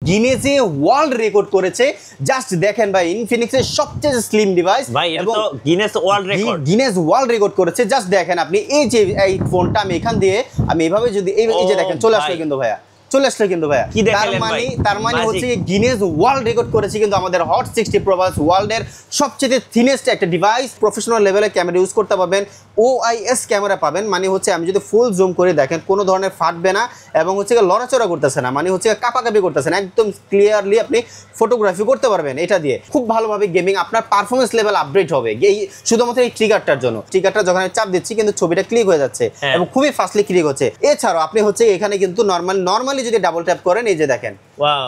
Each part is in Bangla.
গিনেজে ওয়ার্ল্ড রেকর্ড করেছে। জাস্ট দেখেন ভাই, ইনফিনিক্সের সবচেয়ে স্লিম ডিভাইস ভাই, এটা তো গিনেস ওয়ার্ল্ড রেকর্ড করেছে। জাস্ট দেখেন আপনি, এই যে এই ফোনটা আমি এখান দিয়ে আমি এভাবে যদি এই যে দেখেন চলে আসলো কিন্তু ভাইয়া, তার মানে হচ্ছে গিনেস ওয়ার্ল্ড রেকর্ড করেছে কিন্তু আমাদের হট 60 Pro Plus ওয়ার্ল্ডের সবচেয়ে থিনেস্ট একটা ডিভাইস। প্রফেশনাল লেভেলে ক্যামেরা ইউজ করতে পারবেন, OIS ক্যামেরা পাবেন, মানে হচ্ছে আমি যদি ফুল জুম করে দেখেন কোনো ধরনের ফাটবে না এবং হচ্ছে লড়াচড়া করতেছে না, মানে হচ্ছে কাঁপাকাঁপি করতেছে না, একদম ক্লিয়ারলি আপনি ফটোগ্রাফি করতে পারবেন এটা দিয়ে। খুব ভালোভাবে গেমিং, আপনার পারফরমেন্স লেভেল আপডেট হবে এই শুধুমাত্র এই ট্রিগারটার জন্য। ট্রিগারটা যখন আমি চাপ দিচ্ছি কিন্তু ছবিটা ক্লিক হয়ে যাচ্ছে এবং খুবই ফাস্টলি ক্লিক হচ্ছে। এছাড়াও আপনি হচ্ছে এখানে কিন্তু নর্মালি যদি ডাবল ট্যাপ করেন, এই যে দেখেন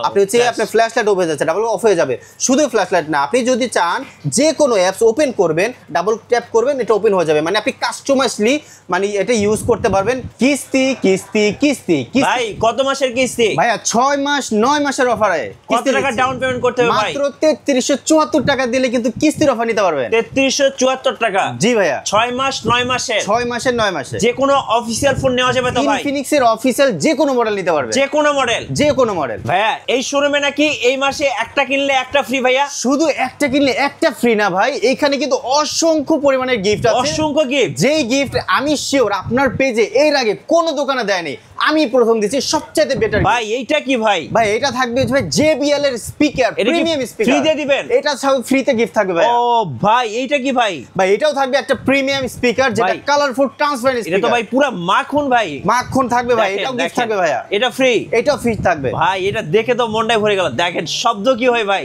আপনি হচ্ছে আপনার ফ্ল্যাশ লাইট অফ হয়ে যাচ্ছে, ডাবল অফ হয়ে যাবে। শুধু ফ্ল্যাশ লাইট না, আপনি যদি চান যে কোনো অ্যাপস ওপেন করবেন, ডাবল ট্যাপ করবেন, এটা ওপেন হয়ে যাবে। মানে আপনি কাস্টমাইজলি মানে এটা ইউজ করতে পারবেন। কিস্তি কিস্তি কিস্তি ভাই, কত মাসের কিস্তি ভাইয়া? 6 মাস 9 মাসের অফারে। কত টাকা ডাউন পেমেন্ট করতে হবে ভাই? মাত্র 3374 টাকা দিলে কিন্তু কিস্তির অফার নিতে পারবেন। 3374 টাকা? জি ভাইয়া। 6 মাস 9 মাসে? 6 মাসের 9 মাসে যে কোনো অফিশিয়াল ফোন নেওয়া যাবে তো ভাই? ইনফিনিক্সের অফিশিয়াল যে কোনো মডেল নিতে পারবে, যে কোনো মডেল, যে কোনো মডেল। ভাইয়া এই শোরুমে নাকি এই মাসে একটা কিনলে একটা ফ্রি? ভাইয়া শুধু একটা কিনলে একটা ফ্রি না ভাই, এখানে কিন্তু অসংখ্য পরিমাণের গিফট আছে, অসংখ্য গিফট। যেই গিফট আমি শিওর আপনার পেজে এর আগে কোনো দোকানে দেয়নি, আমি প্রথম দিচ্ছি সবচেয়ে বেটার। ভাই এইটা কি ভাই? ভাই এটা থাকবে ভাই JBL এর স্পিকার, প্রিমিয়াম স্পিকার ফ্রি দিয়ে দিবেন। এটা সব ফ্রিতে গিফট থাকবে ভাই। ও ভাই এইটা কি ভাই? ভাই এটাও থাকবে একটা প্রিমিয়াম স্পিকার, যেটা কালারফুল ট্রান্সপারেন্ট স্পিকার। এটা তো ভাই পুরো মাখন ভাই, মাখন থাকবে ভাই। এটাও গিফট থাকবে ভাইয়া, এটা ফ্রি, এটাও ফ্রি থাকবে ভাই। এটা দেখে তো মনটাই ভরে গেল। দেখেন শব্দ কি হয় ভাই,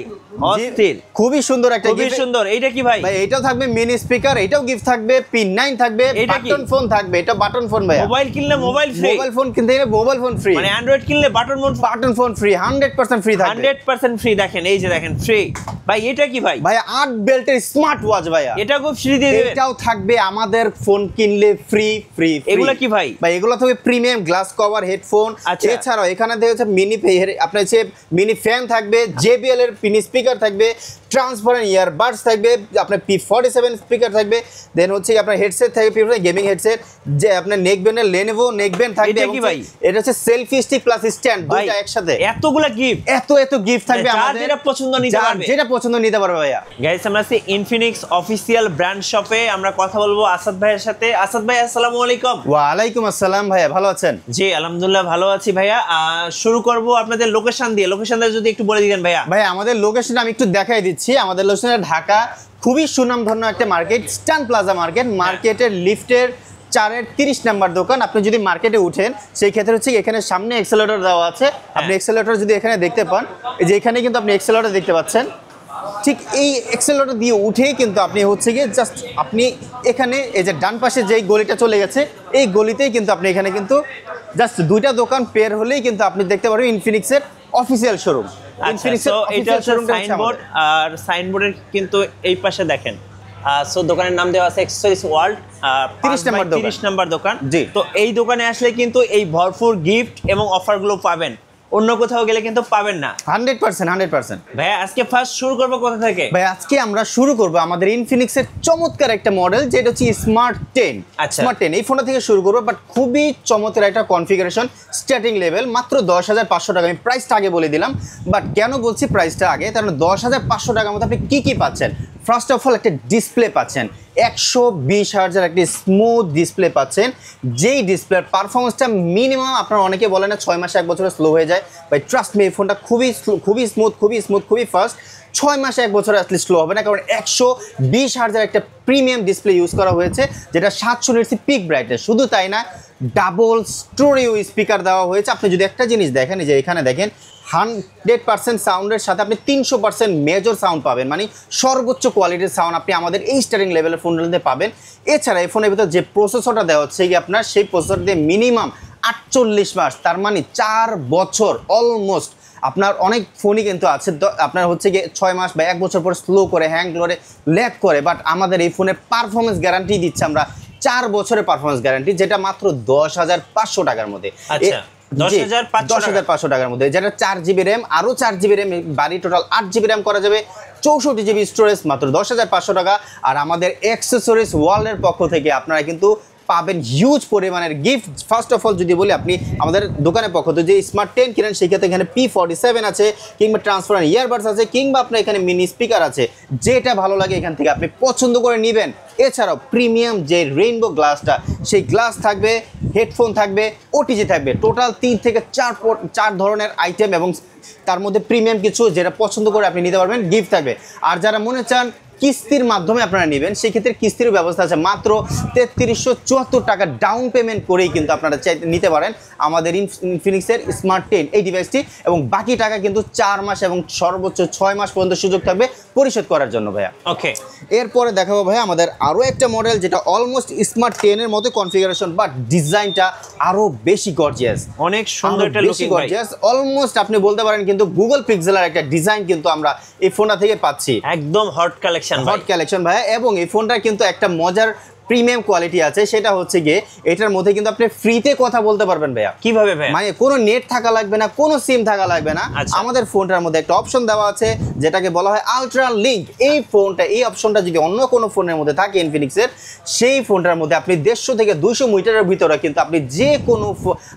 অস্থির, খুবই সুন্দর একটা খুবই সুন্দর। এইটা কি ভাই? ভাই এটাও থাকবে মিনি স্পিকার, এটাও গিফট থাকবে, পিন 9 থাকবে, বাটন ফোন থাকবে। এটা বাটন ফোন ভাই, মোবাইল কিনলে মোবাইল ফ্রি, মোবাইল ফোন কিনতে গেলে মোবাইল ফোন ফ্রি, মানে অ্যান্ড্রয়েড কিনলে বাটন ফোন ফ্রি, 100% ফ্রি থাকবে, 100% ফ্রি। দেখেন এই যে দেখেন ফ্রি। ভাই এটা কি ভাই? ভাই 8 বেল্টের স্মার্ট ওয়াচ ভাইয়া, এটা খুব ফ্রি দিয়ে দিবেন। এটাও থাকবে আমাদের ফোন কিনলে ফ্রি ফ্রি। এগুলো কি ভাই? ভাই এগুলো থাকবে প্রিমিয়াম গ্লাস কভার হেডফোন। এছাড়াও এখানে দেখেছে মিনি আপনার হচ্ছে মিনি ফ্যান থাকবে, JBL এর পিন স্পিকার থাকবে, ট্রান্সপারেন্ট ইয়ারবাডস থাকবে, আপনার P47 স্পিকার থাকবে, দেন হচ্ছে আপনার হেডসেট থাকবে, গেমিং হেডসেট, যে আপনার নেকব্যান্ডের Lenovo নেকব্যান্ড থাকবে। এটা কি ভাই? এটা হচ্ছে সেলফি স্টিক প্লাস স্ট্যান্ড, দুটো একসাথে। এতগুলা গিফট, এত গিফট থাকবে আমাদের, যেটা পছন্দ নিতে পারবে, যেটা পছন্দ নিতে পারবে ভাইয়া। গাইস আমরা আছি ইনফিনিক্স অফিশিয়াল ব্র্যান্ড শপে। আমরা কথা বলবো আসাদ ভাইয়ের সাথে। আসাদ ভাই আসসালামু আলাইকুম। ওয়া আলাইকুম আসসালাম ভাইয়া, ভালো আছেন? জি আলহামদুলিল্লাহ ভালো আছি ভাইয়া। শুরু করব আপনাদের লোকেশন দিয়ে। লোকেশনটা যদি একটু বলে দিতেন ভাইয়া। ভাই আমাদের লোকেশনটা আমি একটু দেখাই দিচ্ছি। আমাদের লোকেশন ঢাকা, খুবই সুনামধন্য একটা মার্কেট, স্টান প্লাজা মার্কেট। মার্কেটের লিফটের 4-এর 30 নাম্বার দোকান। আপনি যদি মার্কেটে উঠেন সেই ক্ষেত্রে হচ্ছে এখানে সামনে এক্সেলেটর দেওয়া আছে। আপনি এক্সেলেটর যদি এখানে দেখতে পান, এই যে এখানে কিন্তু আপনি এক্সেলেটর দেখতে পাচ্ছেন, ঠিক এই এক্সেলেটর দিয়ে উঠেই কিন্তু আপনি হচ্ছে গিয়ে জাস্ট আপনি এখানে এই যে ডান পাশে যেই গলিটা চলে গেছে, এই গলিতেই কিন্তু আপনি এখানে কিন্তু জাস্ট দুইটা দোকান পের হলেই কিন্তু আপনি দেখতে পারবেন ইনফিনিক্সের অফিসিয়াল শোরুম। ইনফিনিক্সের অফিসিয়াল শোরুমটা সাইনবোর্ড, আর সাইনবোর্ডের কিন্তু এই পাশে দেখেন সো দোকানের নাম দেওয়া আছে অ্যাক্সেসরিজ ওয়ার্ল্ড, 30 নাম্বার দোকান। তো এই দোকানে আসলে কিন্তু এই ভরপুর গিফট এবং অফারগুলো পাবেন, অন্য কোথাও গেলে কিন্তু পাবেন না। 100%। ভাই আজকে ফার্স্ট শুরু করব কোথা থেকে? ভাই আজকে আমরা শুরু করব আমাদের ইনফিনিক্সের চমৎকার একটা মডেল, যেটা হচ্ছে স্মার্ট 10। স্মার্ট 10 এই ফোনটা থেকে শুরু করব, বাট খুবই চমৎকার একটা কনফিগারেশন, স্টার্টিং লেভেল মাত্র 10,500 টাকা। আমি প্রাইসটা আগে বলে দিলাম, বাট কেন বলছি প্রাইসটা আগে, কারণ 10,500 টাকার মধ্যে আপনি কি পাচ্ছেন? ফার্স্ট অফ অল একটা ডিসপ্লে পাচ্ছেন, 120 হার্টজের একটি স্মুথ ডিসপ্লে পাচ্ছেন, যেই ডিসপ্লের পারফরমেন্সটা মিনিমাম আপনারা অনেকে বলেন না 6 মাসে 1 বছরে স্লো হয়ে যায়। বাই ট্রাস্ট মি, এই ফোনটা খুবই স্মুথ, খুবই ফাস্ট। 6 মাসে 1 বছরে আসলে স্লো হবে না, কারণ 120 হার্টজের একটা প্রিমিয়াম ডিসপ্লে ইউজ করা হয়েছে, যেটা 700 নিটস পিক ব্রাইটনেস। শুধু তাই না, ডাবল স্টোরিও স্পিকার দেওয়া হয়েছে। আপনি যদি একটা জিনিস দেখেন, যে এখানে দেখেন 100% সাউন্ডের সাথে আপনি 300% মেজর সাউন্ড পাবেন, মানে সর্বোচ্চ কোয়ালিটির সাউন্ড আপনি আমাদের এই স্টারিং লেভেলের ফোনগুলোতে পাবেন। এছাড়া এই ফোনের ভিতর যে প্রসেসরটা দেওয়া হচ্ছে কি আপনার, সেই প্রসেসর দিয়ে মিনিমাম 48 মাস, তার মানে 4 বছর অলমোস্ট। আপনার অনেক ফোনই কিন্তু আছে আপনার হচ্ছে গিয়ে 6 মাস বা 1 বছর পর স্লো করে, হ্যাং করে, ল্যাগ করে, বাট আমাদের এই ফোনের পারফরমেন্স গ্যারান্টি দিচ্ছে আমরা 4 বছরের পারফরমেন্স গ্যারান্টি, যেটা মাত্র 10,500 টাকার মধ্যে। 10,500 টাকার মধ্যে, যেটা 4GB র্যাম, আরও 4GB র্যাম, বাড়ি টোটাল 8GB র্যাম করা যাবে, 64GB স্টোরেজ, মাত্র 10,500 টাকা। আর আমাদের অ্যাক্সেসরিজ ওয়ার্ল্ডের পক্ষ থেকে আপনারা কিন্তু পাবেন হিউজ পরিমাণের গিফট। ফার্স্ট অফ অল যদি বলি, আপনি আমাদের দোকানের পক্ষ থেকে যে স্মার্ট 10 কিনেন সেই ক্ষেত্রে এখানে P47 আছে, কিংবা ট্রান্সপারেন্ট ইয়ারবাডস আছে, কিংবা আপনার এখানে মিনি স্পিকার আছে। যেটা ভালো লাগে এখান থেকে আপনি পছন্দ করে নেবেন। এছাড়াও প্রিমিয়াম যে রেইনবো গ্লাসটা, সেই গ্লাস থাকবে, হেডফোন থাকবে, ওটিজি থাকবে। টোটাল 3 থেকে 4 ধরনের আইটেম, এবং তার মধ্যে প্রিমিয়াম কিছু যেটা পছন্দ করে আপনি নিতে পারবেন, গিফট থাকবে। আর যারা মনে চান কিস্তির মাধ্যমে আপনারা নেবেন, সেই ক্ষেত্রে কিস্তির ব্যবস্থা আছে। মাত্র 3374 টাকা ডাউন পেমেন্ট করেই কিন্তু আপনারা নিতে পারেন আমাদের ইনফিনিক্সের স্মার্ট 10 এই ডিভাইসটি, এবং বাকি টাকা কিন্তু 4 মাস এবং সর্বোচ্চ 6 মাস পর্যন্ত সুযোগ থাকবে পরিশোধ করার জন্য ভাইয়া। ওকে, এরপরে দেখাবো ভাইয়া আমাদের আরও একটা মডেল, যেটা অলমোস্ট স্মার্ট 10 এর মতো কনফিগারেশন, বাট ডিজাইনটা আরও বেশি গর্জিয়াস, অনেক সুন্দর একটা লুকিং গর্জিয়াস। অলমোস্ট আপনি বলতে পারেন কিন্তু গুগল পিক্সেলের একটা ডিজাইন কিন্তু আমরা এই ফোনটা থেকে পাচ্ছি। একদম হট কালেকশন ভাইয়া। এবং এই ফোনটার কিন্তু একটা মজার প্রিমিয়াম কোয়ালিটি আছে, সেটা হচ্ছে গিয়ে এটার মধ্যে কিন্তু আপনি ফ্রিতে কথা বলতে পারবেন ভাইয়া। কিভাবে ভাইয়া? মানে কোনো নেট থাকা লাগবে না, কোনো সিম থাকা লাগবে না। আমাদের ফোনটার মধ্যে একটা অপশন দেওয়া আছে যেটাকে বলা হয় আলট্রা লিঙ্ক। এই অপশনটা যদি অন্য কোনো ফোনের মধ্যে থাকে ইনফিনিক্সের, সেই ফোনটার মধ্যে আপনি 150 থেকে 200 মিটারের ভিতরে কিন্তু আপনি যে কোনো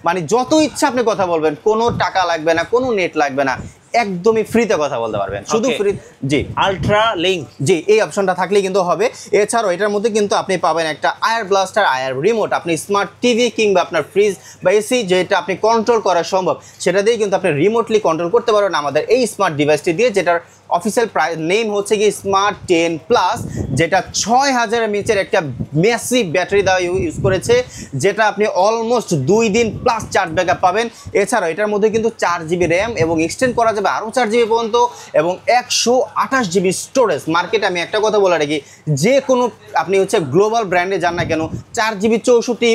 মানে যত ইচ্ছা আপনি কথা বলবেন, কোনো টাকা লাগবে না, কোনো নেট লাগবে না, একদমই ফ্রিতে কথা বলতে পারবেন, শুধু ফ্রি। জি, আলট্রা লিঙ্ক, জি, এই অপশনটা থাকলেই কিন্তু হবে। এছাড়াও এটার মধ্যে কিন্তু আপনি পাবেন একটা আয়ার ব্লাস্টার, আয়ার রিমোট। আপনি স্মার্ট টিভি কিংবা আপনার ফ্রিজ বা এসি যেটা আপনি কন্ট্রোল করা সম্ভব, সেটা দিয়ে কিন্তু আপনি রিমোটলি কন্ট্রোল করতে পারবেন আমাদের এই স্মার্ট ডিভাইসটি দিয়ে, যেটার অফিসিয়াল নেম হচ্ছে কি স্মার্ট 10 প্লাস, যেটা 6000 mAh একটা ম্যাসিভ ব্যাটারি দেওয়া ইউজ করেছে, যেটা আপনি অলমোস্ট 2 দিন প্লাস চার্জ ব্যাকআপ পাবেন। এছাড়াও এটার মধ্যে কিন্তু 4GB র্যাম, এবং এক্সটেন্ড করা যাবে আরও 4GB পর্যন্ত, এবং 128GB স্টোরেজ। মার্কেটে আমি একটা কথা বলে রাখি, যে কোনো আপনি হচ্ছে গ্লোবাল ব্র্যান্ডে যান না কেন, 4GB 64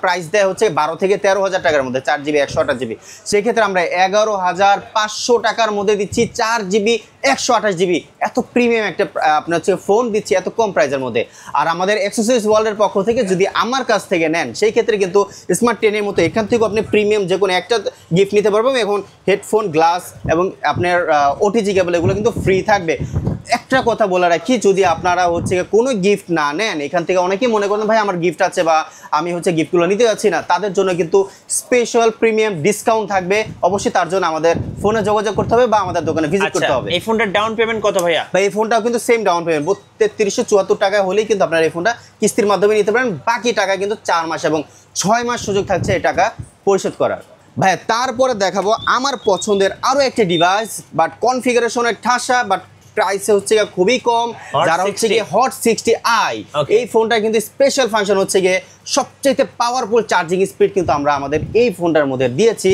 প্রাইস দেয় হচ্ছে 12 থেকে 13,000 টাকার মধ্যে, 4GB 128GB। সেক্ষেত্রে আমরা 11,500 টাকার মধ্যে দিচ্ছি 4GB 128GB। এত প্রিমিয়াম একটা আপনার হচ্ছে ফোন দিচ্ছি এত কম প্রাইসের মধ্যে। আর আমাদের অ্যাক্সেসরিজ ওয়ার্ল্ডের পক্ষ থেকে যদি আমার কাছ থেকে নেন, সেই ক্ষেত্রে কিন্তু স্মার্ট 10 এর মতো এখান থেকেও আপনি প্রিমিয়াম যে কোনো একটা গিফট নিতে পারবেন। এখন হেডফোন, গ্লাস এবং আপনার ওটিজি কেবল এগুলো কিন্তু ফ্রি থাকবে। একটা কথা বলে রাখি, যদি আপনারা হচ্ছে কোনো গিফট না নেন, এখান থেকে অনেকেই মনে করেন ভাই আমার গিফট আছে বা আমি হচ্ছে গিফটগুলো নিতে যাচ্ছি না, তাদের জন্য কিন্তু স্পেশাল প্রিমিয়াম ডিসকাউন্ট থাকবে। অবশ্যই তার জন্য আমাদের ফোনে যোগাযোগ করতে হবে বা আমাদের দোকানে ভিজিট করতে হবে। এই ফোনটার ডাউন পেমেন্ট কত ভাইয়া? ভাই এই ফোনটাও কিন্তু সেম ডাউন পেমেন্ট 3374 টাকা হলেই কিন্তু আপনারা এই ফোনটা কিস্তির মাধ্যমে নিতে পারেন। বাকি টাকা কিন্তু 4 মাস এবং 6 মাস সুযোগ থাকছে এই টাকা পরিশোধ করার। ভাই তারপরে দেখাবো আমার পছন্দের আরও একটি ডিভাইস, বাট কনফিগারেশনের ঠাসা, বাট প্রাইসে হচ্ছে খুবই কম, যারা হচ্ছে গিয়ে হট 60i। এই ফোনটা কিন্তু স্পেশাল ফাংশন হচ্ছে গিয়ে সবচেয়ে পাওয়ারফুল চার্জিং স্পিড কিন্তু আমরা আমাদের এই ফোনটার মধ্যে দিয়েছি।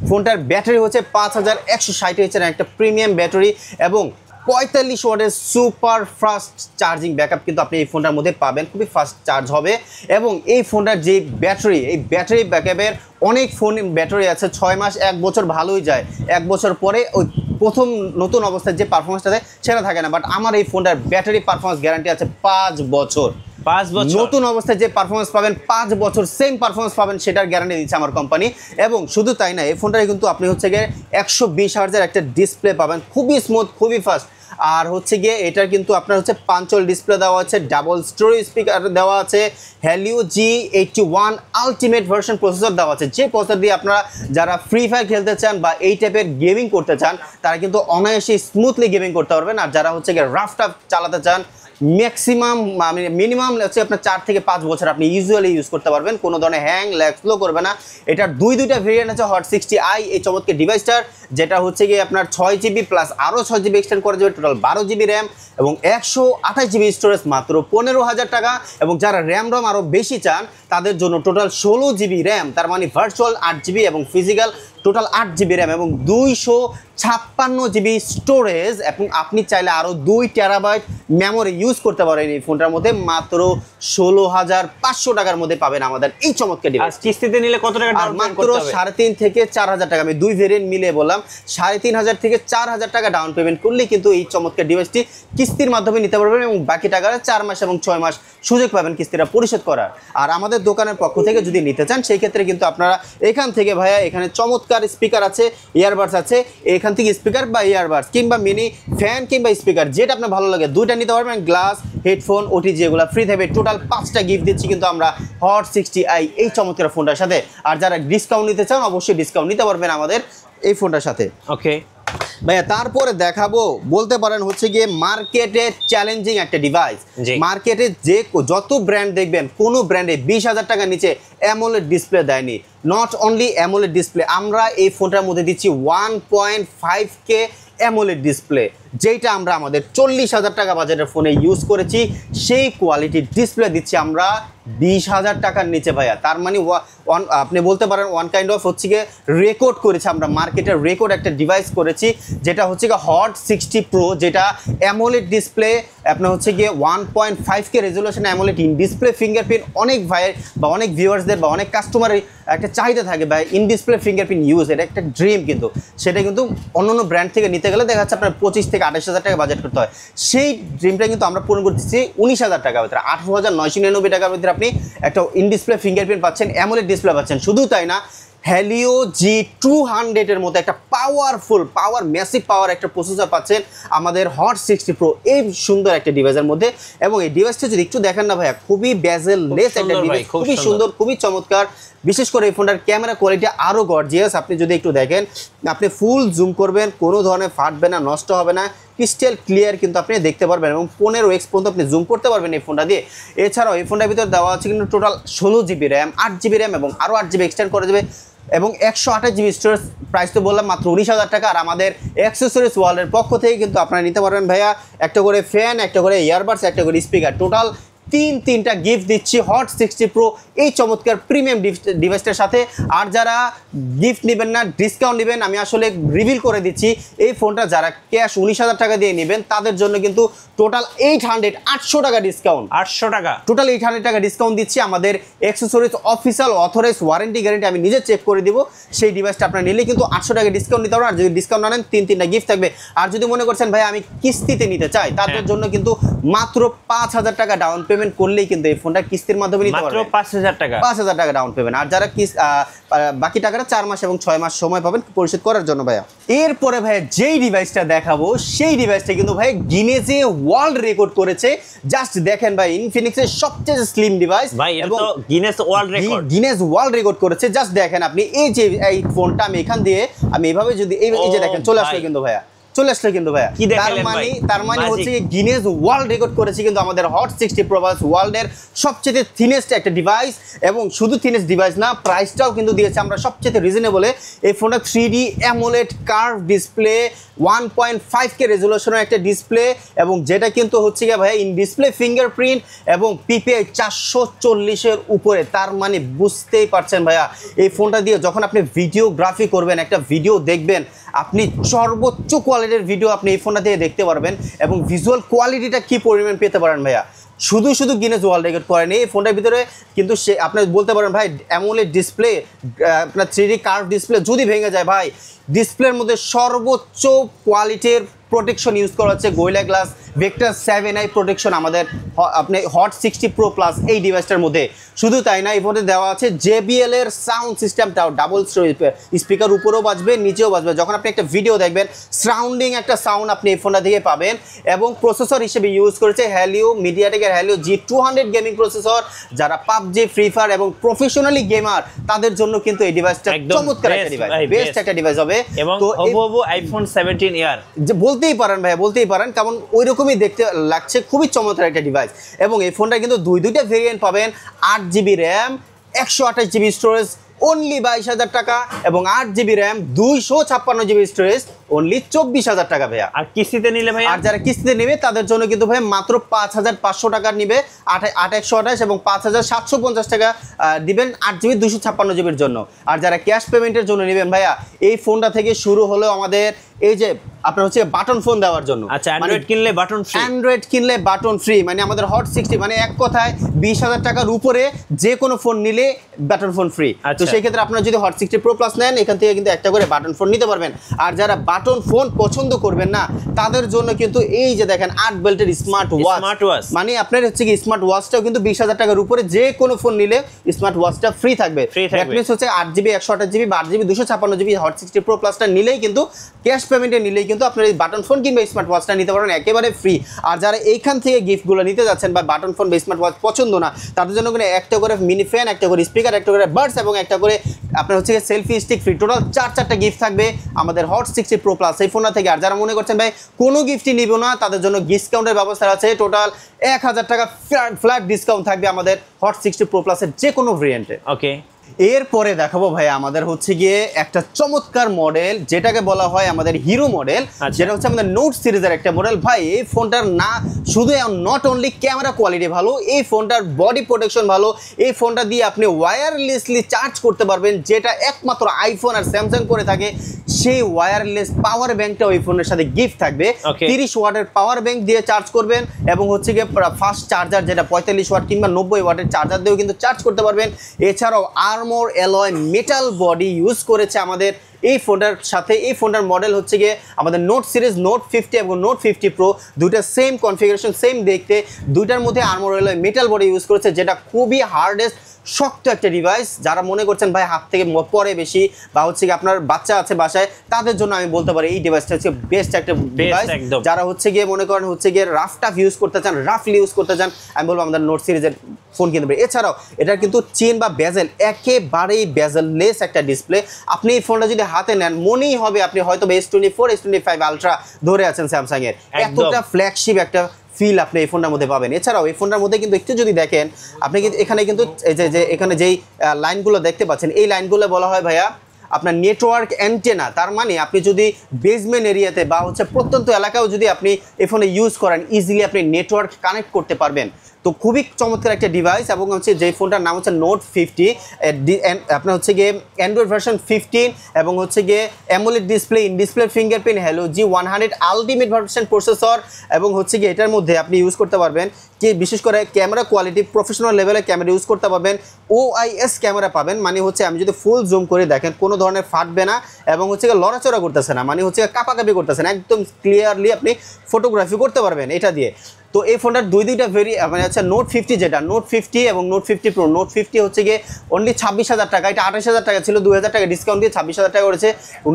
ফোনটার ব্যাটারি হচ্ছে 5160 mAh একটা প্রিমিয়াম ব্যাটারি, এবং 45 ওয়াটের সুপার ফাস্ট চার্জিং ব্যাকআপ কিন্তু আপনি এই ফোনটার মধ্যে পাবেন। খুবই ফাস্ট চার্জ হবে, এবং এই ফোনটার যে ব্যাটারি, এই ব্যাটারি ব্যাকআপের অনেক ফোন ব্যাটারি আছে 6 মাস 1 বছর ভালোই যায়, 1 বছর পরে ওই প্রথম নতুন অবস্থায় যে পারফরমেন্সটা দেয় সেটা থাকে না। বাট আমার এই ফোনটার ব্যাটারি পারফরমেন্স গ্যারান্টি আছে 5 বছর। 5 বছর নতুন অবস্থায় যে পারফরমেন্স পাবেন 5 বছর সেম পারফরমেন্স পাবেন, সেটার গ্যারান্টি দিচ্ছে আমার কোম্পানি। এবং শুধু তাই না, এই ফোনটায় কিন্তু আপনি হচ্ছে গিয়ে 120 হার্জের একটা ডিসপ্লে পাবেন, খুবই স্মুথ, খুবই ফাস্ট। আর হচ্ছে গিয়ে এটার কিন্তু আপনার হচ্ছে পাঞ্চল ডিসপ্লে দেওয়া আছে, ডাবল স্টোরি স্পিকার দেওয়া আছে, Helio G81 ultimate version processor দেওয়া আছে, যে প্রসেসর দিয়ে আপনারা যারা ফ্রি ফায়ার খেলতে চান বা এই টাইপের গেমিং করতে চান, তারা কিন্তু অনায়াসে স্মুথলি গেমিং করতে পারবেন। আর যারা হচ্ছে গিয়ে রাফ টাফ চালাতে চান, ম্যাক্সিমাম মিনিমাম হচ্ছে আপনার 4 থেকে 5 বছর আপনি ইউজুয়ালি ইউজ করতে পারবেন, কোনো ধরনের হ্যাং ল্যাগ স্লো করবে না। এটার দুইটা ভেরিয়েন্ট আছে হট 60i এই চমৎকার ডিভাইসটার, যেটা হচ্ছে গিয়ে আপনার 6GB প্লাস আরও 6GB এক্সটেন্ড করা যাবে, টোটাল 12GB র্যাম এবং 128GB স্টোরেজ মাত্র 15,000 টাকা। এবং যারা র্যাম রম আরও বেশি চান, তাদের জন্য টোটাল 16GB র্যাম, তার মানে ভার্চুয়াল 8GB এবং ফিজিক্যাল টোটাল 8GB র্যাম এবং 256GB স্টোরেজ। এবং আপনি চাইলে আরও 2 টেরাবাইট মেমোরি ইউজ করতে পারেন এই ফোনটার মধ্যে। মাত্র 16,500 টাকার মধ্যে পাবেন আমাদের এই চমৎকার ডিভাইস। কিস্তিতে নিলে কত টাকা ডাউন পেমেন্ট করতে হবে? 3.5 থেকে 4,000 টাকা, আমি 2 ভেরিয়েন্ট মিলে বললাম 3,500 থেকে 4,000 টাকা ডাউন পেমেন্ট করলেই কিন্তু এই চমৎকার ডিভাইসটি কিস্তির মাধ্যমে নিতে পারবেন, এবং বাকি টাকা 4 মাস এবং 6 মাস সুযোগ পাবেন কিস্তিটা পরিশোধ করার। আর আমাদের দোকানের পক্ষ থেকে যদি নিতে চান, সেই ক্ষেত্রে কিন্তু আপনারা এখান থেকে ভাইয়া এখানে চমৎকার চমৎকার স্পিকার আছে, ইয়ারবাডস আছে, এখান থেকে স্পিকার বা ইয়ারবাডস কিংবা মিনি ফ্যান কিংবা স্পিকার যেটা আপনার ভালো লাগে দুইটা নিতে পারবেন। গ্লাস, হেডফোন, ওটিজি এগুলো ফ্রি থাকবে। টোটাল 5টা গিফট দিচ্ছি কিন্তু আমরা হট 60i এই চমৎকার ফোনটার সাথে। আর যারা ডিসকাউন্ট নিতে চান অবশ্যই ডিসকাউন্ট নিতে পারবেন আমাদের এই ফোনটার সাথে। ওকে ভাইয়া তারপরে দেখাবো বলতে পারেন হচ্ছে গিয়ে মার্কেটে চ্যালেঞ্জিং একটা ডিভাইস। মার্কেটে যে যত ব্র্যান্ড দেখবেন কোনো ব্র্যান্ডে 20,000 টাকার নিচে অ্যামোলেড ডিসপ্লে দেয়নি। নট অনলি অ্যামোলেড ডিসপ্লে, আমরা এই ফোনটার মধ্যে দিচ্ছি 1.5K অ্যামোলেড ডিসপ্লে, যেটা আমরা আমাদের 40,000 টাকা বাজেটের ফোনে ইউজ করেছি। সেই কোয়ালিটির ডিসপ্লে দিচ্ছি আমরা 20,000 টাকার নিচে ভাইয়া। তার মানে আপনি বলতে পারেন ওয়ান কাইন্ড অফ হচ্ছে গিয়ে রেকর্ড করেছি আমরা, মার্কেটের রেকর্ড একটা ডিভাইস করেছি যেটা হচ্ছে গিয়ে হট 60 প্রো, যেটা অ্যামোলেড ডিসপ্লে আপনার হচ্ছে গিয়ে 1.5K resolution AMOLED in display fingerprint. অনেক ভাইয়ের বা অনেক ভিউয়ার্সদের বা অনেক কাস্টমারের একটা চাহিদা থাকে ভাই ইন ডিসপ্লে ফিঙ্গারপ্রিন্ট ইউজ, এটা একটা ড্রিম। কিন্তু সেটা কিন্তু অন্য ব্র্যান্ড থেকে নিতে গেলে দেখা যাচ্ছে আপনার 25 থেকে 28,000 টাকা বাজেট করতে হয়। সেই ড্রিমটা কিন্তু আমরা পূরণ করতেছি 19,000 টাকার ভিতরে, 18,999 টাকার ভিতরে আপনি একটা ইন ডিসপ্লে ফিঙ্গারপ্রিন্ট পাচ্ছেন, অ্যামোলেড ডিসপ্লে পাচ্ছেন। শুধু তাই না, Helio G200 এর মতো একটা ম্যাসিভ পাওয়ার একটা প্রসেসর পাচ্ছেন আমাদের হট 60 প্রো এই সুন্দর একটা ডিভাইসের মধ্যে। এবং এই ডিভাইসটা যদি একটু দেখেন না ভাইয়া, খুবই বেজেল লেস একটা ডিভাইস, খুবই সুন্দর, খুবই চমৎকার। বিশেষ করে এই ফোনটার ক্যামেরা কোয়ালিটি আরও গর্জিয়াস। আপনি যদি একটু দেখেন, আপনি ফুল জুম করবেন, কোনো ধরনের ফাটবে না, নষ্ট হবে না, ক্রিস্টাল ক্লিয়ার কিন্তু আপনি দেখতে পারবেন। এবং 15x পর্যন্ত আপনি জুম করতে পারবেন এই ফোনটা দিয়ে। এছাড়াও এই ফোনটার ভিতরে দেওয়া আছে কিন্তু total 16GB RAM, 8GB RAM এবং আরও 8GB এক্সটেন্ড করা যাবে এবং 128GB স্টোরেজ। প্রাইস তো বললাম মাত্র 19,000 টাকা। আর আমাদের অ্যাক্সেসরিজ ওয়ার্ল্ডের পক্ষ থেকে কিন্তু আপনারা নিতে পারবেন ভাইয়া একটা করে ফ্যান, একটা করে ইয়ারবাডস, একটা করে স্পিকার, টোটাল তিনটা গিফট দিচ্ছি হট 60 প্রো এই চমৎকার প্রিমিয়াম ডিভাইসটার সাথে। আর যারা গিফট নেবেন না, ডিসকাউন্ট নেবেন, আমি আসলে রিভিল করে দিচ্ছি এই ফোনটা যারা ক্যাশ 19,000 টাকা দিয়ে নেবেন তাদের জন্য কিন্তু টোটাল 800 টাকা ডিসকাউন্ট, 800 টাকা টোটাল 800 টাকা ডিসকাউন্ট দিচ্ছি। আমাদের accessories official authorize warranty guarantee আমি নিজে চেক করে দিব। সেই ডিভাইসটা আপনারা নিলে কিন্তু 800 টাকা ডিসকাউন্ট নিতে পারবেন। আর যদি ডিসকাউন্ট না নেন তিনটা গিফট থাকবে। আর যদি মনে করছেন ভাই আমি কিস্তিতে নিতে চাই, তাদের জন্য কিন্তু মাত্র 5,000 টাকা ডাউন পেমেন্ট করলেই কিন্তু এই ফোনটা কিস্তির মাধ্যমে নিতে পারবেন। মাত্র 5,000 টাকা ডাউন পেমেন্ট। আর যারা বাকি টাকাটা 4 মাস এবং 6 মাস সময় পাবেন পরিশোধ করার জন্য ভাইয়া। এরপরে ভাইয়া যেই ডিভাইসটা দেখাবো সেই ডিভাইসটা কিন্তু ভাই গিনেজে ওয়ার্ল্ড রেকর্ড করেছে। জাস্ট দেখেন ভাই, ইনফিনিক্সের সবচেয়ে স্লিম ডিভাইস এবং গিনেস ওয়ার্ল্ড রেকর্ড করেছে। জাস্ট দেখেন আপনি এই যে এই ফোনটা আমি এখান দিয়ে আমি এভাবে যদি এই যে দেখেন চলে আসলো কিন্তু ভাইয়া, তার মানে হচ্ছে গিনেস ওয়ার্ল্ড রেকর্ড করেছে কিন্তু আমাদের হট 60 প্রো ওয়ার্ল্ডের সবচেয়ে থিনেস্ট একটা ডিভাইস। এবং শুধু থিনেস্ট ডিভাইস না, প্রাইসটাও কিন্তু দিয়েছে আমরা সবচেয়ে রিজনেবলে। এই ফোনটা 3D AMOLED curve display, 1.5K রেজলিউশনের একটা ডিসপ্লে এবং যেটা কিন্তু হচ্ছে গিয়ে ভাই ইন ডিসপ্লে ফিঙ্গারপ্রিন্ট এবং PPI 440-এর উপরে। তার মানে বুঝতেই পারছেন ভাইয়া, এই ফোনটা দিয়ে যখন আপনি ভিডিওগ্রাফি করবেন, একটা ভিডিও দেখবেন, আপনি সর্বোচ্চ কোয়ালিটির ভিডিও আপনি এই ফোনটা দিয়ে দেখতে পারবেন। এবং ভিজুয়াল কোয়ালিটিটা কি পরিমাণ পেতে পারেন ভাইয়া, শুধু গিনেস ওয়ার্ল্ড রেকর্ড করেনি এই ফোনটার ভিতরে কিন্তু সে আপনি বলতে পারেন ভাই অ্যামোলেড ডিসপ্লে, আপনার 3D কার্ভ ডিসপ্লে যদি ভেঙে যায় ভাই, ডিসপ্লের মধ্যে সর্বোচ্চ কোয়ালিটির প্রোটেকশন ইউজ করা হচ্ছে gorilla glass vector 7i protection আমাদের আপনি হট 60 প্রো প্লাস এই ডিভাইসটার মধ্যে। শুধু তাই না, এই ফোনে দেওয়া আছে JBL এর সাউন্ড সিস্টেমটাও, ডাবল স্পিকার উপরেও বাজবে নিচেও বাজবে। যখন আপনি একটা ভিডিও দেখবেন সারাউন্ডিং একটা সাউন্ড আপনি এই ফোনটা থেকে পাবেন। এবং প্রসেসর হিসেবে ইউজ করেছে মিডিয়াটেকের Helio G200 গেমিং প্রসেসর। যারা PUBG, ফ্রি ফায়ার এবং প্রফেশনালি গেমার তাদের জন্য কিন্তু এই ডিভাইসটা চমৎকার একটা ডিভাইস, বেস্ট একটা ডিভাইস হবে। এবং ওপো আইফোন 17 এয়ার বলতেই পারেন ভাই, বলতেই পারেন, কারণ ওই রকমই দেখতে লাগছে, খুবই চমৎকার একটা ডিভাইস। এবং এই ফোনটা কিন্তু দুইটা ভেরিয়েন্ট পাবেন, 8GB RAM, 128GB storage only 22,000 টাকা এবং 8GB RAM, 256GB storage only 24,000 টাকা ভাইয়া। আর কিস্তিতে নিলে ভাই, আর যারা কিস্তিতে নেবে তাদের জন্য কিন্তু ভাই মাত্র 5,500 টাকা নিবে 8/128 এবং 5,750 টাকা দিবেন 8GB 256GBর জন্য। আর যারা ক্যাশ পেমেন্টের জন্য নেবেন ভাইয়া, এই ফোনটা থেকে শুরু হলো আমাদের এই যে আপনার হচ্ছে বাটন ফোন দেওয়ার জন্য। আচ্ছা, অ্যান্ড্রয়েড কিনলে বাটন ফ্রি, অ্যান্ড্রয়েড কিনলে বাটন ফ্রি, মানে আমাদের হট 60, মানে এক কথায় 20,000 টাকার উপরে যে কোনো ফোন নিলে বাটন ফোন ফ্রি। তো সেই ক্ষেত্রে আপনারা যদি হট 60 প্রো প্লাস নেন, এখান থেকে কিন্তু একটা করে বাটন ফোন নিতে পারবেন। আর যারা বাটন ফোন পছন্দ করবেন না, তাদের জন্য কিন্তু এই যে দেখেন 8 বেল্টের স্মার্ট ওয়াচ, মানে আপনার হচ্ছে কি স্মার্ট ওয়াচটাও কিন্তু 20,000 টাকার উপরে যে কোনো ফোন নিলে স্মার্ট ওয়াচটা ফ্রি থাকবে। দ্যাট মিন্স হচ্ছে 8GB 128GB বা 8GB 256GB হট 60 প্রো প্লাসটা নিলেই কিন্তু ক্যাশ পেমেন্টে নিলেই কিন্তু আপনার এই বাটন ফোন কিংবা স্মার্ট ওয়াচটা নিতে পারবেন একেবারে ফ্রি। আর যারা এইখান থেকে গিফটগুলো নিতে যাচ্ছেন বা বাটন ফোন বা স্মার্ট ওয়াচ পছন্দ না, তাদের জন্য কিন্তু একটা করে মিনি ফ্যান, একটা করে স্পিকার, একটা করে বাডস এবং একটা করে আপনার হচ্ছে সেলফি স্টিক ফ্রি। টোটাল 4টা গিফট থাকবে আমাদের হট 60 প্রো প্লাস এই ফোনটা থেকে। আর যারা মনে করছেন ভাই কোনো গিফটই নিব না, তাদের জন্য ডিসকাউন্টের ব্যবস্থা আছে। টোটাল 1000 টাকা ফ্ল্যাট ডিসকাউন্ট থাকবে আমাদের হট 60 প্রো প্লাসের যে কোনো ভেরিয়েন্টে। ওকে, এরপরে দেখাবো ভাই আমাদের হচ্ছে গিয়ে একটা চমৎকার মডেল, যেটাকে বলা হয় আমাদের হিরো মডেল, যেটা হচ্ছে আমাদের নোট সিরিজের একটা মডেল। ভাই এই ফোনটার না শুধু নট অনলি ক্যামেরা কোয়ালিটি ভালো, এই ফোনটার বডি প্রোটেকশন ভালো। এই ফোনটা দিয়ে আপনি ওয়্যারলেসলি চার্জ করতে পারবেন, যেটা একমাত্র আইফোন আর স্যামসাং করে থাকে। সেই ওয়্যারলেস পাওয়ার ব্যাংকটা ওই ফোনের সাথে গিফট থাকবে। 30 ওয়াটের পাওয়ার ব্যাংক দিয়ে চার্জ করবেন এবং হচ্ছে গিয়ে ফাস্ট চার্জার, যেটা 45 ওয়াট কিংবা 90 ওয়াটের চার্জার দিয়েও কিন্তু চার্জ করতে পারবেন। এছাড়াও armour alloy metal body use করেছে আমাদের এই ফোনটার সাথে। এই ফোনটার মডেল হচ্ছে গিয়ে আমাদের নোট সিরিজ, নোট 50 এবং নোট 50 প্রো, দুইটা সেম কনফিগারেশন, সেম দেখতে। দুইটার মধ্যে armour alloy metal body use করেছে, যেটা খুবই হার্ডেস্ট শক্ত একটা ডিভাইস। যারা মনে করছেন ভাই হাত থেকে পরে বেশি বা হচ্ছে কি আপনার বাচ্চা আছে বাসায়, তাদের জন্য আমি বলতে পারি এই ডিভাইসটা হচ্ছে বেস্ট একটা ডিভাইস। যারা হচ্ছে গিয়ে মনে করেন হচ্ছে গিয়ে রাফ টাফ ইউজ করতে চান, রাফলি ইউজ করতে চান, আমি বলবো আমাদের নোট সিরিজের ফোন কিনতে পারি। এছাড়াও এটার কিন্তু চেন বা বেজেল একেবারেই বেজেললেস একটা ডিসপ্লে। আপনি এই ফোনটা যদি হাতে নেন, মনেই হবে আপনি হয়তো S24 S25 আলট্রা ধরে আছেন স্যামসাং এর। এতটা ফ্ল্যাগশিপ একটা ফিল আপনি এই ফোনটার মধ্যে পাবেন। এছাড়াও এই ফোনটার মধ্যে কিন্তু একটু যদি দেখেন, আপনি কিন্তু এখানে কিন্তু এই যে এখানে যেই লাইনগুলো দেখতে পাচ্ছেন, এই লাইনগুলো বলা হয় ভাইয়া আপনার নেটওয়ার্ক অ্যান্টেনা। তার মানে আপনি যদি বেসমেন্ট এরিয়াতে বা হচ্ছে প্রত্যন্ত এলাকাও যদি আপনি এই ফোনে ইউজ করেন, ইজিলি আপনি নেটওয়ার্ক কানেক্ট করতে পারবেন। তো খুবই চমৎকার একটা ডিভাইস। এবং হচ্ছে যে ফোনটার নাম হচ্ছে নোট 50, আপনার হচ্ছে গিয়ে অ্যান্ড্রয়েড ভার্সন 15 এবং হচ্ছে গিয়ে AMOLED display, in display fingerprint, hello G100 ultimate version processor. এবং হচ্ছে গিয়ে এটার মধ্যে আপনি ইউজ করতে পারবেন কি বিশেষ করে ক্যামেরা কোয়ালিটি, প্রফেশনাল লেভেলের ক্যামেরা ইউজ করতে পারবেন। OIS ক্যামেরা পাবেন, মানে হচ্ছে আমি যদি ফুল জুম করে দেখেন কোনো ধরনের ফাটবে না এবং হচ্ছে গিয়ে লড়াচড়া করতেছে না, মানে হচ্ছে কাঁপাকাঁপি করতেছে না, একদম ক্লিয়ারলি আপনি ফটোগ্রাফি করতে পারবেন এটা দিয়ে। তো এই ফোনটার দুইটা মানে হচ্ছে নোট 50, যেটা নোট 50 এবং নোট 50 প্রো। নোট 50 হচ্ছে গিয়ে অনলি 26,000 টাকা, এটা 28,000 টাকা ছিল, 2,000 টাকা ডিসকাউন্ট দিয়ে 26,000 টাকা করেছে।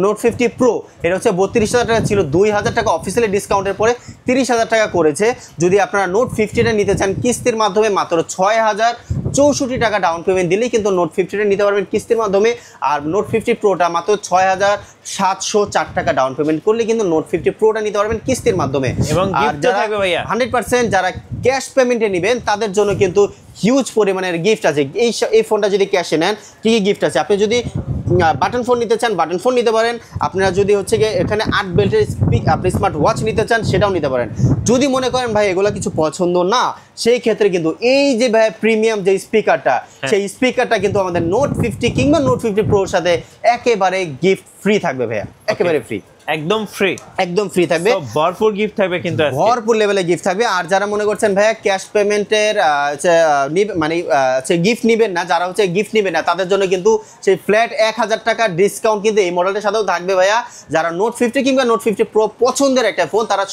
নোট 50 প্রো এটা হচ্ছে 32,000 টাকা ছিল, 2,000 টাকা অফিসিয়ালি ডিসকাউন্টের পরে 30,000 টাকা করেছে। যদি আপনারা নোট 50টা নিতে চান কিস্তির মাধ্যমে, মাত্র 6,064 টাকা ডাউন পেমেন্ট দিলেই কিন্তু নোট 50টা নিতে পারবেন কিস্তির মাধ্যমে। আর নোট 50 প্রোটা মাত্র 6,704 টাকা ডাউন পেমেন্ট করলে কিন্তু নোট 50 প্রোটা নিতে পারবেন কিস্তির মাধ্যমে। এবং গিফট থাকবে ভাইয়া 100% যারা ক্যাশ পেমেন্টে নেবেন তাদের জন্য কিন্তু হিউজ পরিমাণের গিফট আছে। এই ফোনটা যদি ক্যাশে নেন, কী কী গিফট আছে? আপনি যদি বাটন ফোন নিতে চান, বাটন ফোন নিতে পারেন। আপনারা যদি হচ্ছে গিয়ে এখানে 8 বেল্টের আপনি স্মার্ট ওয়াচ নিতে চান, সেটাও নিতে পারেন। যদি মনে করেন ভাই এগুলো কিছু পছন্দ না, সেই ক্ষেত্রে কিন্তু এই যে ভাই প্রিমিয়াম যে স্পিকারটা, সেই স্পিকারটা কিন্তু আমাদের নোট 50 কিংবা নোট 50 প্রোর সাথে একেবারে গিফট ফ্রি থাকবে ভাইয়া, একেবারে ফ্রি, একদম ফ্রি, একদম ফ্রি থাকবে। ভরপুর গিফট থাকবে, কিন্তু ভরপুর লেভেলে গিফট থাকবে। আর যারা মনে করছেন ভাইয়া ক্যাশ পেমেন্টের মানে গিফট নেবেন না, যারা হচ্ছে গিফট নেবেন না, তাদের জন্য কিন্তু সেই ফ্ল্যাট 1000 টাকা ডিসকাউন্ট কিন্তু এই মডেলটার সাথেও থাকবে ভাইয়া। যারা নোট 50 কিংবা নোট 50 প্রো পছন্দের একটা ফোন, তারা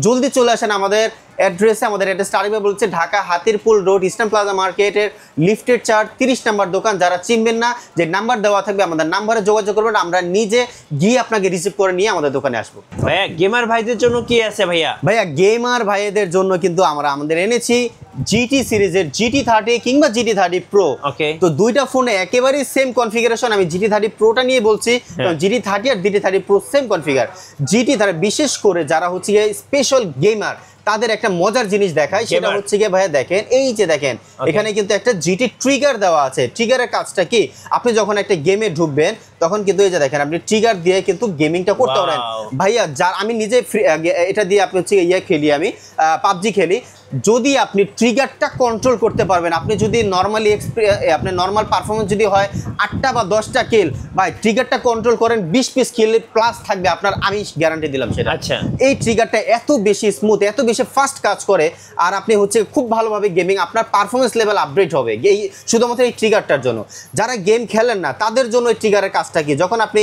জলদি চলে আসেন আমাদের অ্যাড্রেসে। আমাদের অ্যাড্রেসটা আরেকবার বলছে, Dhaka Hatirpool road, eastern plaza মার্কেটের লিফটের 4 30 নাম্বার দোকান। যারা চিনবেন না, যে নাম্বার দেওয়া থাকবে আমাদের নাম্বারে যোগাযোগ করবেন, আমরা নিজে গিয়ে আপনাকে রিসিভ করে নিয়ে আমাদের দোকানে আসবো। ভাইয়া গেমার ভাইদের জন্য কি আছে ভাইয়া? ভাইয়া গেমার ভাইদের জন্য কিন্তু আমাদের এনেছি GT সিরিজের GT30 কিংবা GT30 প্রো। তো দুইটা ফোনে একেবারেই সেম কনফিগারেশন। আমি GT30 প্রোটা নিয়ে বলছি, GT30 আর GT30 pro same configure. GT30 বিশেষ করে যারা হচ্ছে স্পেশাল গেমার, তাদের একটা মজার জিনিস দেখায়, সেটা হচ্ছে গিয়ে ভাইয়া দেখেন, এই যে দেখেন এখানে কিন্তু একটা জিটি ট্রিগার দেওয়া আছে। ট্রিগারের কাজটা কি? আপনি যখন একটা গেমে ঢুকবেন তখন কিন্তু এই যে দেখেন আপনি ট্রিগার দিয়ে কিন্তু গেমিংটা করতে পারেন ভাইয়া। যার আমি নিজে এটা দিয়ে আপনি হচ্ছে খেলি, আমি পাবজি খেলি। যদি আপনি ট্রিগারটা কন্ট্রোল করতে পারবেন, আপনি যদি নর্মালি আপনি নর্মাল পারফরমেন্স যদি হয় 8টা বা 10টা কিল, ভাই ট্রিগারটা কন্ট্রোল করেন 20 পিস কিল প্লাস থাকবে আপনার, আমি গ্যারান্টি দিলাম সেটা। আচ্ছা, এই ট্রিগারটা এত বেশি স্মুথ, এত বেশি ফাস্ট কাজ করে, আর আপনি হচ্ছে খুব ভালোভাবে গেমিং, আপনার পারফরমেন্স লেভেল আপগ্রেড হবে এই শুধুমাত্র এই ট্রিগারটার জন্য। যারা গেম খেলেন না তাদের জন্য এই ট্রিগারের কাজটা কি, যখন আপনি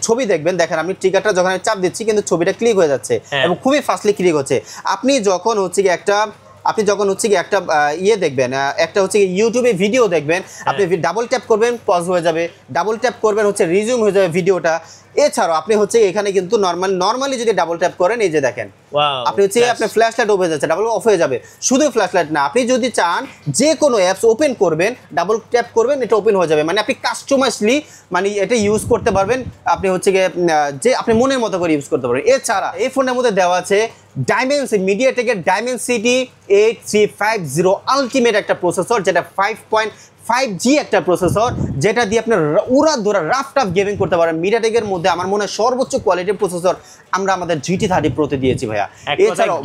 ছবি দেখবেন, দেখেন আমি ট্রিগারটা যখন চাপ দিচ্ছি কিন্তু ছবিটা ক্লিক হয়ে যাচ্ছে এবং খুবই ফাস্টলি ক্লিক হচ্ছে। আপনি যখন হচ্ছে কি একটা ইয়ে দেখবেন, একটা হচ্ছে ইউটিউবে ভিডিও দেখবেন, আপনি ডাবল ট্যাপ করবেন পজ হয়ে যাবে, ডাবল ট্যাপ করবেন হচ্ছে রিজিউম হয়ে যাবে ভিডিওটা। এছাড়াও আপনি হচ্ছে এখানে কিন্তু নর্মালি যদি ডাবল ট্যাপ করেন, এই যে দেখেন আপনি হচ্ছে আপনার ফ্ল্যাশ লাইট ওপেন যাচ্ছে, ডাবল অফ হয়ে যাবে। শুধু ফ্ল্যাশ লাইট না, আপনি যদি চান যে কোনো অ্যাপস ওপেন করবেন, ডাবল ট্যাপ করবেন, এটা ওপেন হয়ে যাবে। মানে আপনি কাস্টমাইজলি মানে এটা ইউজ করতে পারবেন, আপনি হচ্ছে যে আপনি মনের মতো করে ইউজ করতে পারবেন। এছাড়া এই ফোনের মধ্যে দেওয়া আছে ডাইমেনসিটি, মিডিয়াটেকের ডাইমেনসিটি 8350 আলটিমেট একটা প্রসেসর, যেটা 5.5G একটা প্রসেসর, যেটা দিয়ে আপনার উড়াধুরা রাফ টাফ গেমিং করতে পারেন। মিডিয়াটেকের মধ্যে আমার মনে হয় সর্বোচ্চ কোয়ালিটির প্রসেসর আমরা আমাদের GT30 প্রোতে দিয়েছি ভাইয়া। এছাড়াও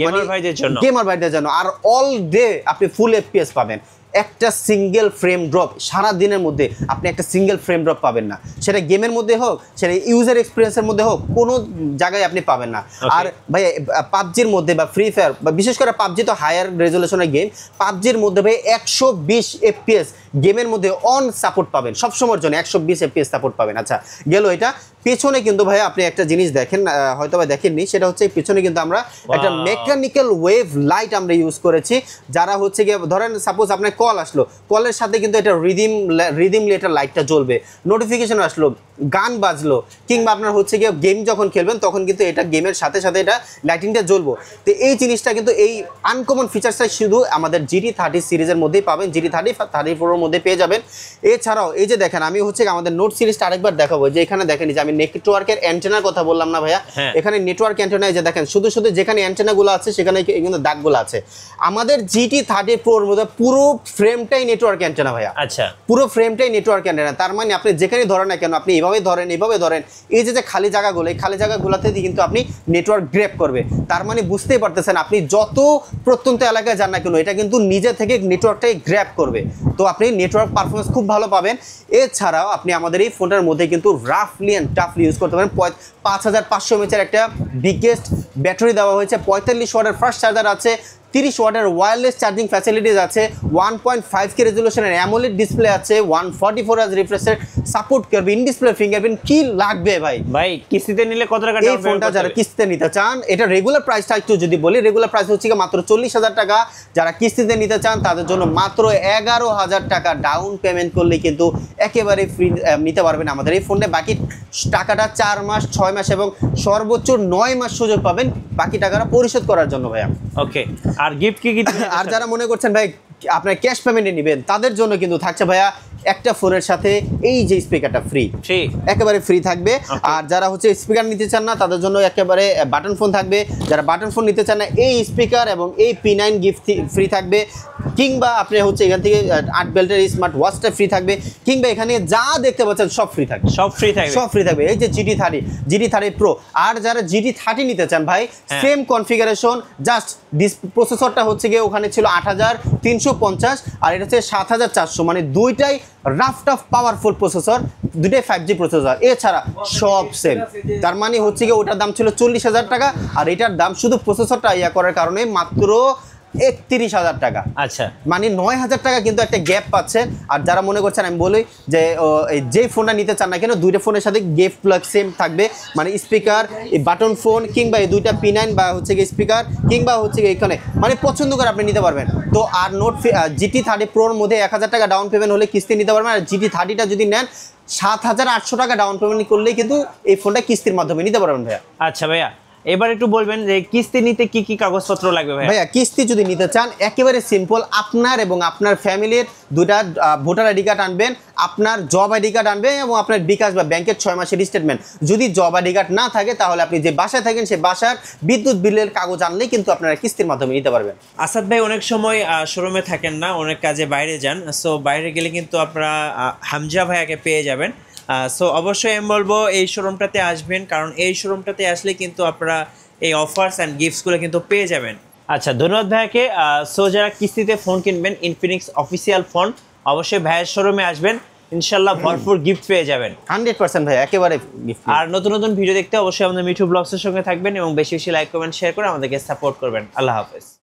গেমার ভাইদের জন্য আর অল ডে আপনি ফুল FPS পাবেন। একটা সিঙ্গেল ফ্রেম ড্রপ সারা দিনের মধ্যে আপনি একটা সিঙ্গেল ফ্রেম ড্রপ পাবেন না, সেটা গেমের মধ্যে হোক, সেটা ইউজার এক্সপিরিয়েন্সের মধ্যে হোক, কোনো জায়গায় আপনি পাবেন না। আর ভাই পাবজির মধ্যে বা ফ্রি ফায়ার বা বিশেষ করে পাবজি তো হায়ার রেজুলেশনের গেম, পাবজির মধ্যে ভাই 120 FPS গেমের মধ্যে অন সাপোর্ট পাবেন, সবসময়ের জন্য 120 FPS সাপোর্ট পাবেন। আচ্ছা গেল এটা। পেছনে কিন্তু ভাই আপনি একটা জিনিস দেখেন, হয়তো বা দেখেননি, সেটা হচ্ছে পেছনে কিন্তু আমরা একটা মেকানিক্যাল ওয়েভ লাইট আমরা ইউজ করেছি। যারা হচ্ছে গিয়ে ধরেন সাপোজ আপনার কল আসলো, কলের সাথে কিন্তু এটা রিদিমলি এটা লাইটটা জ্বলবে, নোটিফিকেশন আসলো, গান বাজলো, কিংবা আপনার হচ্ছে গিয়ে গেম যখন খেলবেন তখন কিন্তু এটা গেমের সাথে সাথে এটা লাইটিংটা জ্বলবো। তো এই জিনিসটা কিন্তু এই আনকমন ফিচার্সটা শুধু আমাদের GT30 সিরিজের মধ্যেই পাবেন, GT30 34 মধ্যে পেয়ে যাবেন। এছাড়াও এই যে দেখেন, আমি হচ্ছে আমাদের নোট সিরিজটা আরেকবার দেখাবো, যে এখানে দেখেন যে আমি নেটওয়ার্কের অ্যান্টেনার কথা বললাম না ভাইয়া, এখানে নেটওয়ার্ক অ্যান্টেনা, এই যে দেখেন শুধু যেখানে অ্যান্টেনাগুলো আছে সেখানে কিন্তু দাগগুলো আছে। আমাদের GT30 Proর মধ্যে পুরো ফ্রেমটাই নেটওয়ার্ক অ্যান্টেনা ভাইয়া। আচ্ছা, পুরো ফ্রেমটাই নেটওয়ার্ক অ্যান্টেনা। তার মানে আপনি যেখানে ধরেন না কেন, আপনি এইভাবে ধরেন, এই যে খালি জায়গাগুলো, এই খালি জায়গাগুলোতে কিন্তু আপনি নেটওয়ার্ক গ্র্যাব করবে। তার মানে বুঝতেই পারতেছেন, আপনি যত প্রত্যন্ত এলাকায় যান না কেন, এটা কিন্তু নিজে থেকে নেটওয়ার্কটাই গ্র্যাব করবে। তো আপনি নেটওয়ার্ক পারফরমেন্স খুব ভালো পাবেন। এছাড়াও আপনি আমাদের এই ফোনটার মধ্যে কিন্তু রাফলি অ্যান্ড টাফলি ইউজ করতে পারেন। 5500 mAh একটা বিগেস্ট ব্যাটারি দেওয়া হয়েছে, 45 ওয়াটের ফাস্ট চার্জার আছে, 30 ওয়াটের ওয়্যারলেস চার্জিং ফ্যাসিলিটিস আছে, 1.5K রেজুলেশনের অ্যামোলেড ডিসপ্লে আছে, 144 Hz রিফ্রেশ রেট সাপোর্ট করবে, ইন ডিসপ্লে ফিঙ্গারপ্রিন্ট। কি লাগবে ভাই কিস্তিতে নিলে কত টাকা? এই ফোনটা যারা কিস্তিতে নিতে চান, এটা রেগুলার প্রাইসটা একটু যদি বলি, রেগুলার প্রাইস হচ্ছে মাত্র 40,000 টাকা। যারা কিস্তিতে নিতে চান তাদের জন্য মাত্র 11,000 টাকা ডাউন পেমেন্ট করলে কিন্তু একেবারে ফ্রি নিতে পারবেন আমাদের এই ফোনে। বাকি টাকাটা 4 মাস, 6 মাস এবং সর্বোচ্চ 9 মাস সুযোগ পাবেন বাকি টাকাটা পরিশোধ করার জন্য ভাইয়া। ওকে, আর গিফট কি? আর যারা মনে করছেন ভাই আপনার ক্যাশ পেমেন্টে নেবেন, তাদের জন্য কিন্তু থাকছে ভাইয়া একটা ফোনের সাথে এই যে স্পিকারটা ফ্রি, একেবারে ফ্রি থাকবে। আর যারা হচ্ছে স্পিকার নিতে চান না তাদের জন্য একেবারে বাটন ফোন থাকবে। যারা বাটন ফোন নিতে চান না, এই স্পিকার এবং এই P9 গিফট ফ্রি থাকবে। কিংবা আপনি হচ্ছে এখান থেকে 8 বেল্টের স্মার্ট ওয়াচটা ফ্রি থাকবে। কিংবা এখানে যা দেখতে পাচ্ছেন সব ফ্রি থাকবে, সব ফ্রি থাকবে। এই যে GT30 Pro। আর যারা GT30 নিতে চান ভাই, সেম কনফিগারেশন, জাস্ট প্রসেসরটা হচ্ছে গিয়ে ওখানে ছিল 8350 আর এটা হচ্ছে 7400, মানে দুইটাই রাফ টাফ পাওয়ারফুল প্রসেসর, দুটাই 5G প্রসেসর। এছাড়া সব সেম। তার মানে হচ্ছে গিয়ে ওটার দাম ছিল 40,000 টাকা, আর এটার দাম শুধু প্রসেসরটা করার কারণে মাত্র 31,000 টাকা। আচ্ছা, মানে 9,000 টাকা কিন্তু একটা গ্যাপ পাচ্ছেন। আর যারা মনে করছেন, আমি বলি যে ফোনটা নিতে চান না কেন, দুইটা ফোনের সাথে গিফট প্লাগ সেম থাকবে, মানে স্পিকার, এই বাটন ফোন, কিংবা এই দুইটা P9 বা হচ্ছে গিয়ে স্পিকার, কিংবা হচ্ছে এখানে মানে পছন্দ করে আপনি নিতে পারবেন। তো আর GT30 Proর মধ্যে 1,000 টাকা ডাউন পেমেন্ট হলে কিস্তি নিতে পারবেন। আর GT30টা যদি নেন 7,800 টাকা ডাউন পেমেন্ট করলেই কিন্তু এই ফোনটা কিস্তির মাধ্যমে নিতে পারবেন ভাইয়া। আচ্ছা ভাইয়া, এবার একটু বলবেন যে কিস্তি নিতে কি কি কাগজপত্র লাগবে ভাইয়া? কিস্তি যদি নিতে চান একেবারে সিম্পল, আপনার এবং আপনার ফ্যামিলির দুটা ভোটার আইডি কার্ড আনবেন, আপনার জব আইডি কার্ড আনবেন এবং আপনার বিকাশ বা ব্যাংকের 6 মাসের স্টেটমেন্ট। যদি জব আইডি কার্ড না থাকে তাহলে আপনি যে বাসায় থাকেন সেই বাসার বিদ্যুৎ বিলের কাগজ আনলেই কিন্তু আপনারা কিস্তির মাধ্যমে নিতে পারবেন। আসাদ ভাই অনেক সময় শোরুমে থাকেন না, অনেক কাজে বাইরে যান, সো বাইরে গেলে কিন্তু আপনারা হামজা ভাইয়াকে পেয়ে যাবেন। সো অবশ্যই আমি বলবো এই শোরুমটাতে আসবেন, কারণ এই শোরুমটাতে আসলে কিন্তু আপনারা এই অফার্স অ্যান্ড গিফটসগুলো কিন্তু পেয়ে যাবেন। আচ্ছা, ধন্যবাদ ভাইয়াকে। সো যারা কিস্তিতে ফোন কিনবেন, ইনফিনিক্স অফিসিয়াল ফোন, অবশ্যই ভাইয়ের শোরুমে আসবেন, ইনশাআল্লাহ ভরপুর গিফট পেয়ে যাবেন। 100% ভাই, একেবারে গিফট। আর নতুন নতুন ভিডিও দেখতে অবশ্যই আমাদের মিঠু ব্লগসের সঙ্গে থাকবেন এবং বেশি বেশি লাইক কমেন্ট শেয়ার করে আমাদেরকে সাপোর্ট করবেন। আল্লাহ হাফেজ।